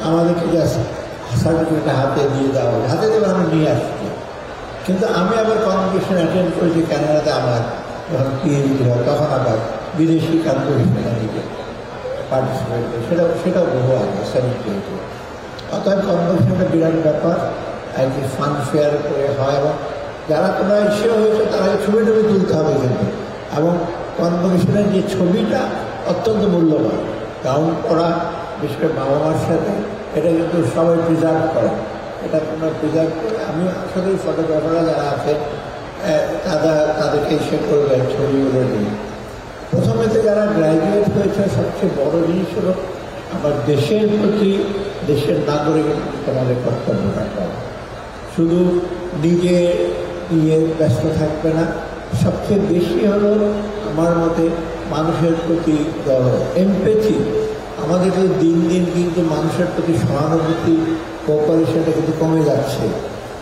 আমাদেরকে just certificate হাতে দিয়ে দেওয়া হবে, হাতে দেবে, আমরা নিয়ে আসছি। কিন্তু আমি আবার কনভোকেশন অ্যাটেন্ড করেছি ক্যানাডাতে, আমার যখন পিএইচডি হয় তখন আবার বিদেশি কনভোকেশনে নিজে পার্টিসিপেট করি, সেটাও বহু আগে 78-এ। অতএব কনভোকেশনটা বিরাট ব্যাপার, একটি ফান ফেয়ার করে হয়, এবং যারা তোমরা ইসে হয়েছে তারা ছবি টবি তুলতে হবে কিন্তু। এবং কনভোকেশনের যে ছবিটা অত্যন্ত মূল্যবান, গাউন পরা, বিশেষ করে বাবা মার সাথে, এটা কিন্তু সবাই প্রিজার্ভ করে, এটা তোমরা প্রিজার্ভ করে। আমি আসলে ফটোগ্রাফাররা যারা আছে তাদেরকে ইসে করবেন ছবিগুলো নিয়ে। প্রথমেতে যারা গ্র্যাজুয়েট হয়েছে, সবচেয়ে বড় জিনিস হলো আমার দেশের প্রতি, দেশের নাগরিকের প্রতি তোমাদের কর্তব্য রাখতে হবে। শুধু নিজে নিয়ে ব্যস্ত থাকবে না, সবচেয়ে বেশি হলো আমার মতে মানুষের প্রতি এমপ্যাথি। আমাদের দিন দিন কিন্তু মানুষের প্রতি সহানুভূতি, কোঅপারেশনটা কিন্তু কমে যাচ্ছে।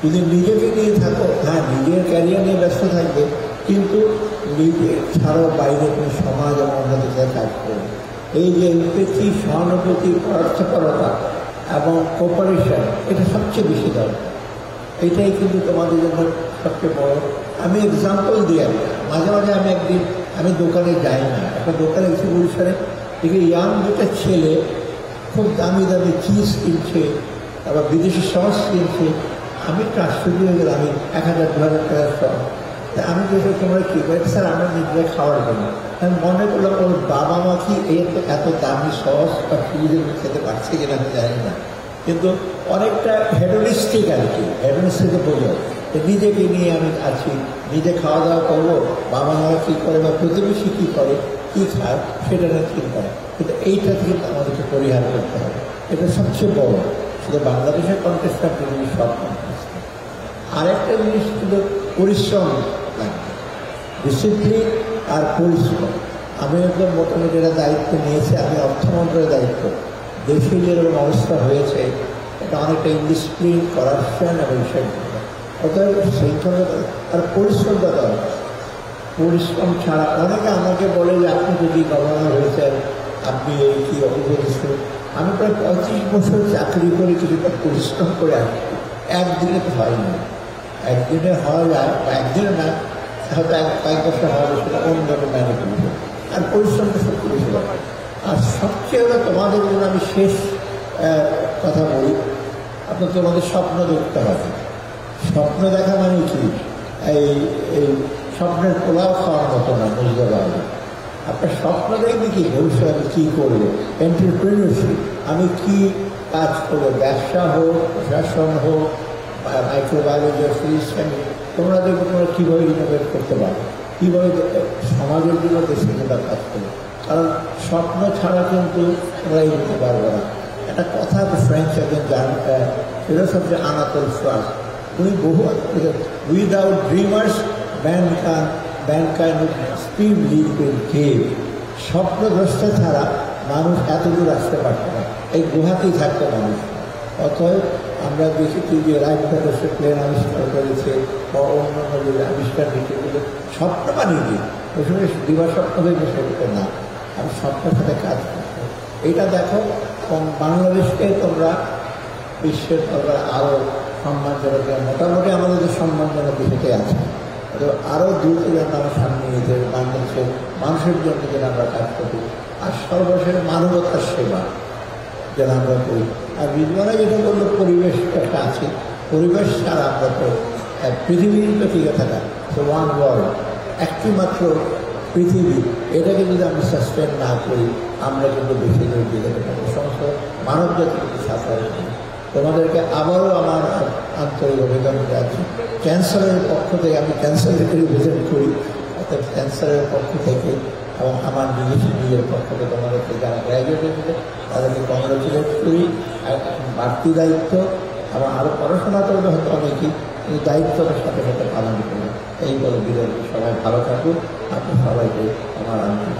যদি নিজেকে নিয়ে থাকো, হ্যাঁ নিজের ক্যারিয়ার নিয়ে ব্যস্ত থাকবে, কিন্তু নিজে ছাড়াও বাইরে কোনো সমাজ এবং অন্যদের সাথে কাজ করবে। এই যে এমপ্যাথি, সহানুভূতি, অর্থপরতা এবং কোঅপারেশন, এটা সবচেয়ে বেশি দরকার। এইটাই কিন্তু তোমাদের জন্য সবচেয়ে বড়। আমি এক্সাম্পল দিই, মাঝে মাঝে আমি দোকানে যাই না, একটা দোকানে গেছি গুলশানে, দেখি ইয়াং দুটা ছেলে খুব দামি দামি চিজ কিনছে, আবার বিদেশি সস কিনছে। আমি একটু আশ্চর্য হয়ে গেলাম, আমি 1000-2000 টাকার সস। আমি যেটা তোমরা কী করে, স্যার আমরা নিজেরা খাওয়ার জন্য। আমি মনে করলাম ওর বাবা মা কি এত দামি সস বা ফ্রিজের খেতে পারছে কিনা আমি জানি না, কিন্তু অনেকটা হেডোনিস্টিক আর কি, হেডোনিস্টিকে বোঝায় নিজেকে নিয়ে আমি আছি, নিজে খাওয়া দাওয়া করবো, বাবা মারা কী করে বা প্রতিবেশী কী করে, কী খায়, সেটা না চিন্তা। কিন্তু এইটা কিন্তু আমাদেরকে পরিহার করতে হবে, এটা সবচেয়ে বড়। শুধু বাংলাদেশের কন্টেস্টটা পৃথিবীর সব কন্টেস্ট। আরেকটা জিনিস শুধু পরিশ্রম লাগবে, ডিসিপ্লিন আর পরিশ্রম। আমি একদম মোটামুটি এটা দায়িত্ব নিয়েছি, আমি অর্থমন্ত্রণের দায়িত্ব। দেশে যেরকম অবস্থা হয়েছে, এটা অনেকটা ইনডিসিপ্লিন, করাপশন এবং শৃঙ্খলা। অতএব শৃঙ্খলা আর পরিশ্রমটা দরকার। পরিশ্রম ছাড়া অনেকে আমাকে বলে যে আপনি যদি গভর্নর হয়েছেন, আপনি এই কী অভিযোগ। আমি প্রায় 35 বছর চাকরি করে কিছুটা পরিশ্রম করে আসছি, একদিনে তো হয় না। একদিনে হওয়া যায়, একদিনে না, হয়তো কয়েক বছর হবে, সেটা অন্যরকম ম্যানেজ করবে। আর পরিশ্রমটা সত্যি বেশি দরকার। আর সবচেয়ে হলো তোমাদের জন্য আমি শেষ কথা বলি, আপনার তোমাদের স্বপ্ন দেখতে হবে। স্বপ্ন দেখা মানে কি, এই স্বপ্নের পোলাও খাওয়ার মতো না, বুঝতে পারবে। আপনার স্বপ্ন দেখবে কি, ভবিষ্যতে আমি কী করবো, এন্টারপ্রেনিয়রশিপ, আমি কি কাজ করবো, ব্যবসা হোক, প্রশাসন হোক, মাইক্রোবায়োলজি, ফিজিক্স, তোমরা দেখবো তোমরা কীভাবে ইনোভেট করতে পারো, কীভাবে সমাজের জন্য দেশের জন্য কাজ করবে। কারণ স্বপ্ন ছাড়া কিন্তু তোমরা এগোতে পারবো না। একটা কথা ফ্রেঞ্চ একজন ফিলোসফি আনাতোল ফ্রান্স, উনি বহু without dreamers mankind speed live in cave. স্বপ্নগ্রস্ত ছাড়া মানুষ এত দূর আসতে পারত না, এই গুহাতেই থাকতো মানুষ। অতএব আমরা দেখেছি যে রাইট ব্রাদার্সের প্লেন আবিষ্কার করেছে বা অন্য নদীর আবিষ্কার দেখেছিল, স্বপ্ন বানিয়ে দিই ওই সময় দিবা স্বপ্ন দেখবে, সেটা না, আমি স্বপ্নের সাথে কাজ করতে। এইটা দেখো, বাংলাদেশকে তোমরা বিশ্বের দরবারে আরও সম্মানজনক, মোটামুটি আমাদের যে সম্মানজনক দিকে আছে, আরও দ্রুত যেন আমরা সামনে নিয়ে যাই, বাংলাদেশের মানুষের জন্য যেন আমরা কাজ করি, আর সর্বশেষ মানবতার সেবা যেন আমরা করি। আর বিদ্যমানে যেটা বললো পরিবেশ একটা আছে, পরিবেশ ছাড়া আমরা তো পৃথিবীর তো টিকে থাকা, তো ওয়ান ওয়ার্ল্ড, একটি মাত্র পৃথিবী, এটাকে যদি আমরা সাস্টেন না করি, আমরা কিন্তু বেশি দূর দিতে পারবো, সমস্ত মানব জাতি কিন্তু সাফার। তোমাদেরকে আবারও আমার আন্তরিক অভিজ্ঞতা আছে। ক্যান্সারের পক্ষ থেকে, আমি ক্যান্সারের রিপ্রেজেন্ট করি, অর্থাৎ ক্যান্সারের পক্ষ থেকে এবং আমার নিজের পক্ষ থেকে তোমাদেরকে যারা গ্র্যাজুয়েট হয়েছে তাদেরকে কংগ্রেচুলেট করি। বাড়তি দায়িত্ব এবং আরও পড়াশোনা করবে হয়তো অনেকেই, কিন্তু দায়িত্বটার সাথে সাথে পালন করবে। এই বলে বিদায়, সবাই ভালো থাকুন। আপনি সবাইকে আমার আন্তরিক